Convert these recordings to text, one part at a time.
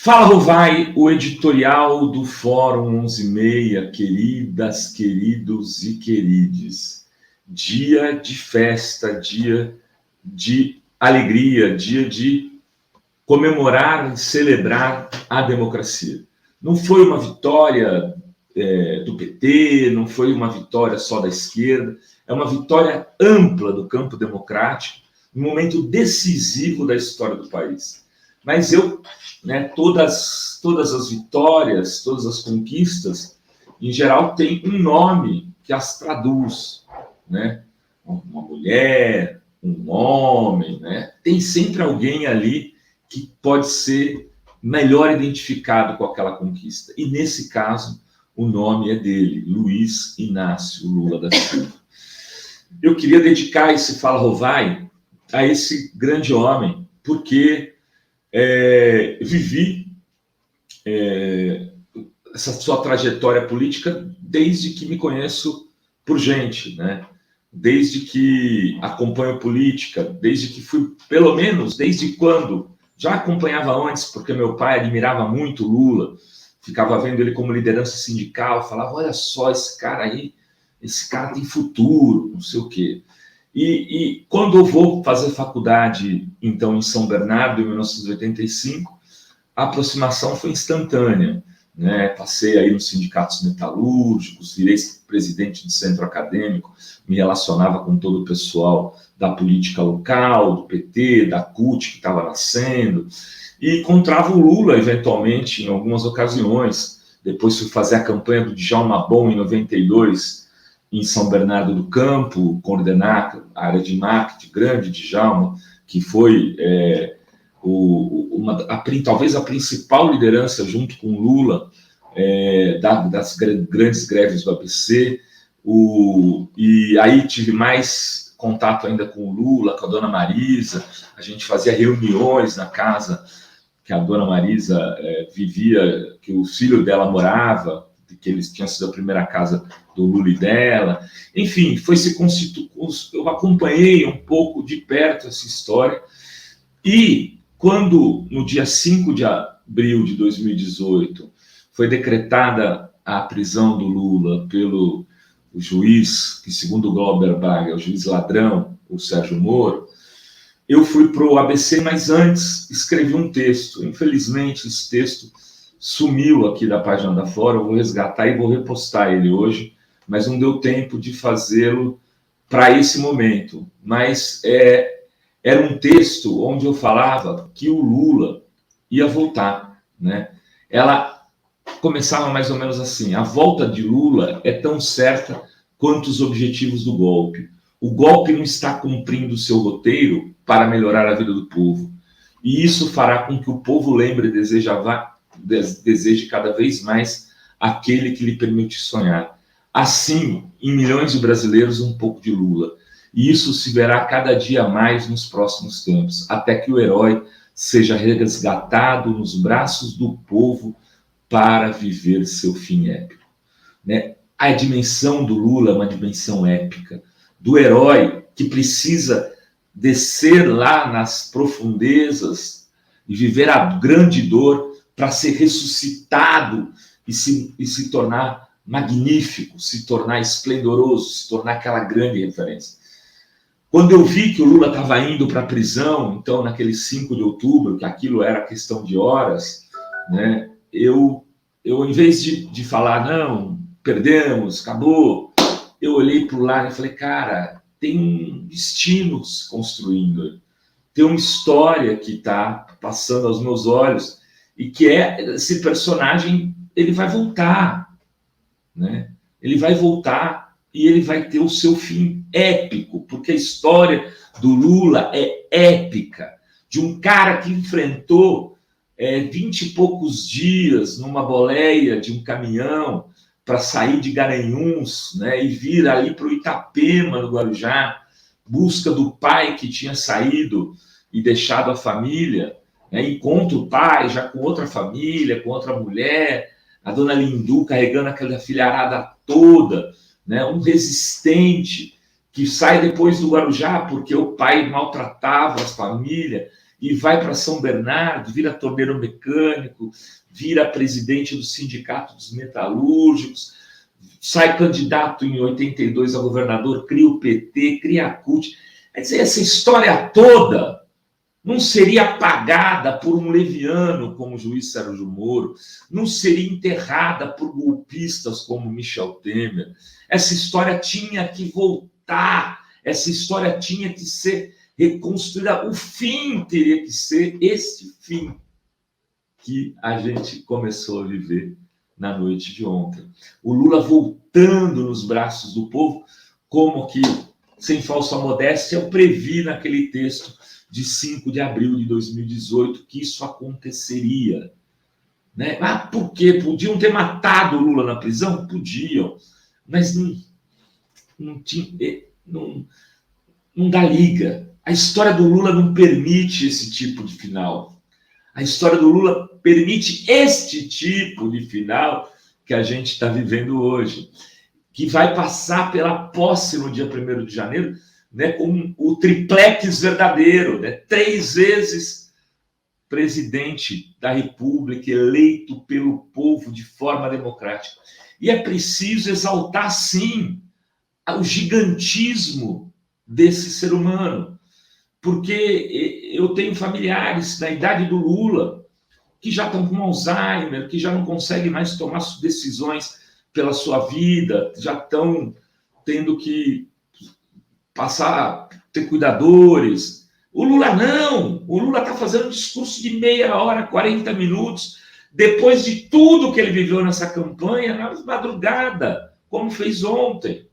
Fala, Rovai, o editorial do Fórum 11:30, queridas, queridos e querides. Dia de festa, dia de alegria, dia de comemorar e celebrar a democracia. Não foi uma vitória do PT, não foi uma vitória só da esquerda, é uma vitória ampla do campo democrático, um momento decisivo da história do país. Mas todas as vitórias, todas as conquistas, em geral, tem um nome que as traduz, né? Uma mulher, um homem, né? Tem sempre alguém ali que pode ser melhor identificado com aquela conquista. E, nesse caso, o nome é dele, Luiz Inácio Lula da Silva. Eu queria dedicar esse Fala Rovai a esse grande homem, porque vivi essa sua trajetória política desde que me conheço por gente, né? Desde que acompanho política, desde que fui, pelo menos, desde quando já acompanhava antes, porque meu pai admirava muito Lula, ficava vendo ele como liderança sindical, falava, olha só, esse cara aí, esse cara tem futuro, não sei o quê. E quando eu vou fazer faculdade, então, em São Bernardo, em 1985, a aproximação foi instantânea, né? Passei aí nos sindicatos metalúrgicos, virei presidente de centro acadêmico, me relacionava com todo o pessoal da política local, do PT, da CUT, que estava nascendo, e encontrava o Lula, eventualmente, em algumas ocasiões. Depois fui fazer a campanha do Djalma Bom, em 92, em São Bernardo do Campo, coordenar a área de marketing grande de Djalma, que foi talvez a principal liderança, junto com Lula, das grandes greves do ABC. E aí tive mais contato ainda com o Lula, com a dona Marisa. A gente fazia reuniões na casa que a dona Marisa vivia, que o filho dela morava, que eles tinham sido a primeira casa do Lula e dela. Enfim, foi se constituindo. Eu acompanhei um pouco de perto essa história. E quando, no dia 5 de abril de 2018, foi decretada a prisão do Lula pelo juiz, que segundo o Glauber Braga é o juiz ladrão, o Sérgio Moro, eu fui para o ABC, mas antes escrevi um texto. Infelizmente, esse texto sumiu aqui da página da Fora, eu vou resgatar e vou repostar ele hoje, mas não deu tempo de fazê-lo para esse momento. Mas era um texto onde eu falava que o Lula ia voltar, né? Ela começava mais ou menos assim: a volta de Lula é tão certa quanto os objetivos do golpe. O golpe não está cumprindo o seu roteiro para melhorar a vida do povo. E isso fará com que o povo lembre e deseje cada vez mais aquele que lhe permite sonhar. Assim, em milhões de brasileiros, um pouco de Lula. E isso se verá cada dia mais nos próximos tempos, até que o herói seja resgatado nos braços do povo para viver seu fim épico. Né? A dimensão do Lula é uma dimensão épica, do herói que precisa descer lá nas profundezas e viver a grande dor para ser ressuscitado e se tornar magnífico, se tornar esplendoroso, se tornar aquela grande referência. Quando eu vi que o Lula estava indo para a prisão, então, naquele 5 de outubro, que aquilo era questão de horas, né, eu em vez de falar, não, perdemos, acabou, eu olhei para o lado e falei, cara, tem um destino se construindo, tem uma história que está passando aos meus olhos, e que esse personagem, ele vai voltar, né? Ele vai voltar e ele vai ter o seu fim épico, porque a história do Lula é épica, de um cara que enfrentou 20 e poucos dias numa boleia de um caminhão para sair de Garanhuns, né, e vir ali para o Itapema, no Guarujá, busca do pai que tinha saído e deixado a família, né, encontra o pai já com outra família, com outra mulher, a dona Lindu carregando aquela filharada toda, né, um resistente que sai depois do Guarujá porque o pai maltratava a família e vai para São Bernardo, vira torneiro mecânico, vira presidente do Sindicato dos Metalúrgicos, sai candidato em 82 a governador, cria o PT, cria a CUT. Quer dizer, essa história toda não seria apagada por um leviano como o juiz Sérgio Moro, não seria enterrada por golpistas como Michel Temer. Essa história tinha que voltar, essa história tinha que ser reconstruída. O fim teria que ser este fim que a gente começou a viver na noite de ontem. O Lula voltando nos braços do povo, como que, sem falsa modéstia, eu previ naquele texto de 5 de abril de 2018 que isso aconteceria. Né? Ah, por quê? Podiam ter matado o Lula na prisão? Podiam, mas não dá liga. A história do Lula não permite esse tipo de final. A história do Lula permite este tipo de final que a gente está vivendo hoje, que vai passar pela posse no dia 1º de janeiro, né, com o triplex verdadeiro, né, 3 vezes presidente da República, eleito pelo povo de forma democrática. E é preciso exaltar, sim, o gigantismo desse ser humano, porque eu tenho familiares da idade do Lula que já estão com Alzheimer, que já não conseguem mais tomar decisões pela sua vida, já estão tendo que ter cuidadores. O Lula não, o Lula está fazendo um discurso de meia hora, 40 minutos, depois de tudo que ele viveu nessa campanha, na madrugada, como fez ontem.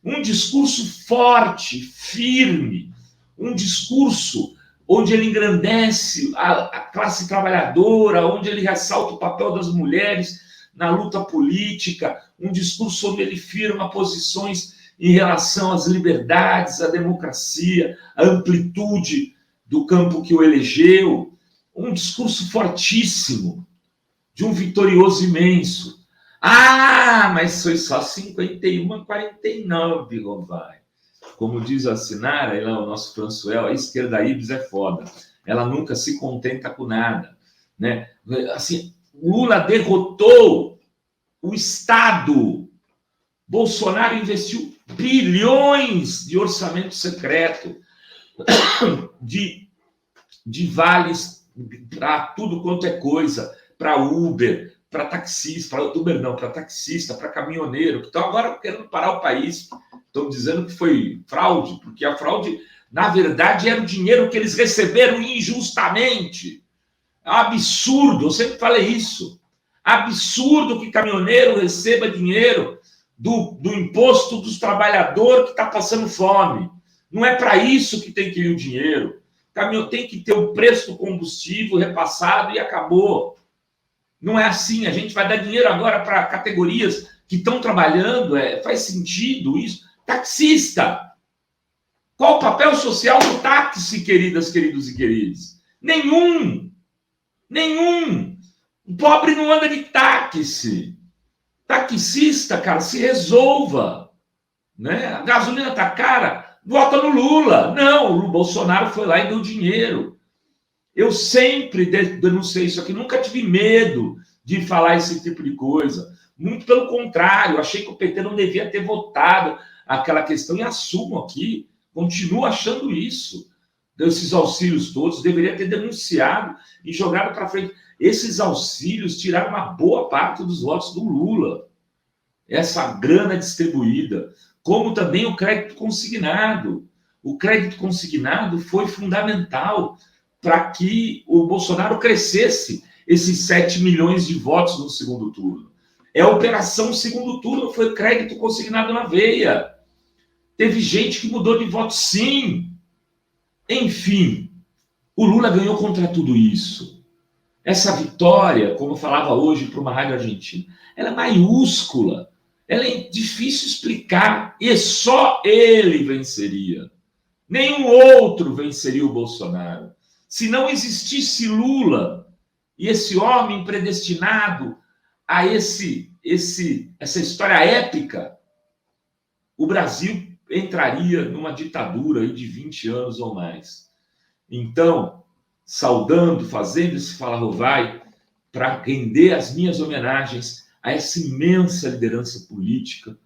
Um discurso forte, firme, um discurso onde ele engrandece a classe trabalhadora, onde ele ressalta o papel das mulheres na luta política, um discurso onde ele firma posições em relação às liberdades, à democracia, à amplitude do campo que o elegeu, um discurso fortíssimo, de um vitorioso imenso. Ah, mas foi só 51-49, Rovai. Como diz a Sinara, o nosso Françoel, a esquerda Ibis é foda. Ela nunca se contenta com nada. Né? Assim, Lula derrotou o Estado. Bolsonaro investiu bilhões de orçamento secreto, de vales para tudo quanto é coisa, para Uber, para taxista, para Uber não, para taxista, para caminhoneiro, que estão agora querendo parar o país. Estão dizendo que foi fraude, porque a fraude, na verdade, era o dinheiro que eles receberam injustamente. É um absurdo, eu sempre falei isso. Absurdo que caminhoneiro receba dinheiro do imposto dos trabalhadores que está passando fome. Não é para isso que tem que ir o dinheiro. O caminhão tem que ter o preço do combustível repassado e acabou. Não é assim, a gente vai dar dinheiro agora para categorias que estão trabalhando, faz sentido isso. Taxista. Qual o papel social do táxi, queridos e queridos? Nenhum. O pobre não anda de táxi. Taxista, cara, se resolva. Né? A gasolina tá cara, vota no Lula. Não, o Bolsonaro foi lá e deu dinheiro. Eu sempre denunciei isso aqui, nunca tive medo de falar esse tipo de coisa. Muito pelo contrário, achei que o PT não devia ter votado aquela questão e assumo aqui, continuo achando isso. Desses auxílios todos, deveria ter denunciado e jogado para frente. Esses auxílios tiraram uma boa parte dos votos do Lula. Essa grana distribuída, como também o crédito consignado. O crédito consignado foi fundamental para que o Bolsonaro crescesse esses 7 milhões de votos no segundo turno. É a operação segundo turno, foi crédito consignado na veia. Teve gente que mudou de voto, sim. Enfim, o Lula ganhou contra tudo isso. Essa vitória, como eu falava hoje para uma rádio argentina, ela é maiúscula. Ela é difícil explicar e só ele venceria. Nenhum outro venceria o Bolsonaro. Se não existisse Lula e esse homem predestinado a essa história épica, o Brasil entraria numa ditadura de 20 anos ou mais. Então, saudando, fazendo esse Fala Rovai, para render as minhas homenagens a essa imensa liderança política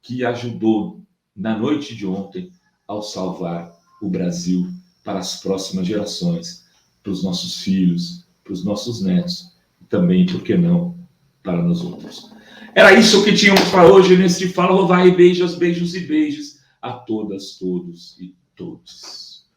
que ajudou, na noite de ontem, ao salvar o Brasil para as próximas gerações, para os nossos filhos, para os nossos netos, e também, por que não, para nós outros. Era isso que tínhamos para hoje neste Fala Rovai. Beijos, beijos e beijos a todas, todos e todos.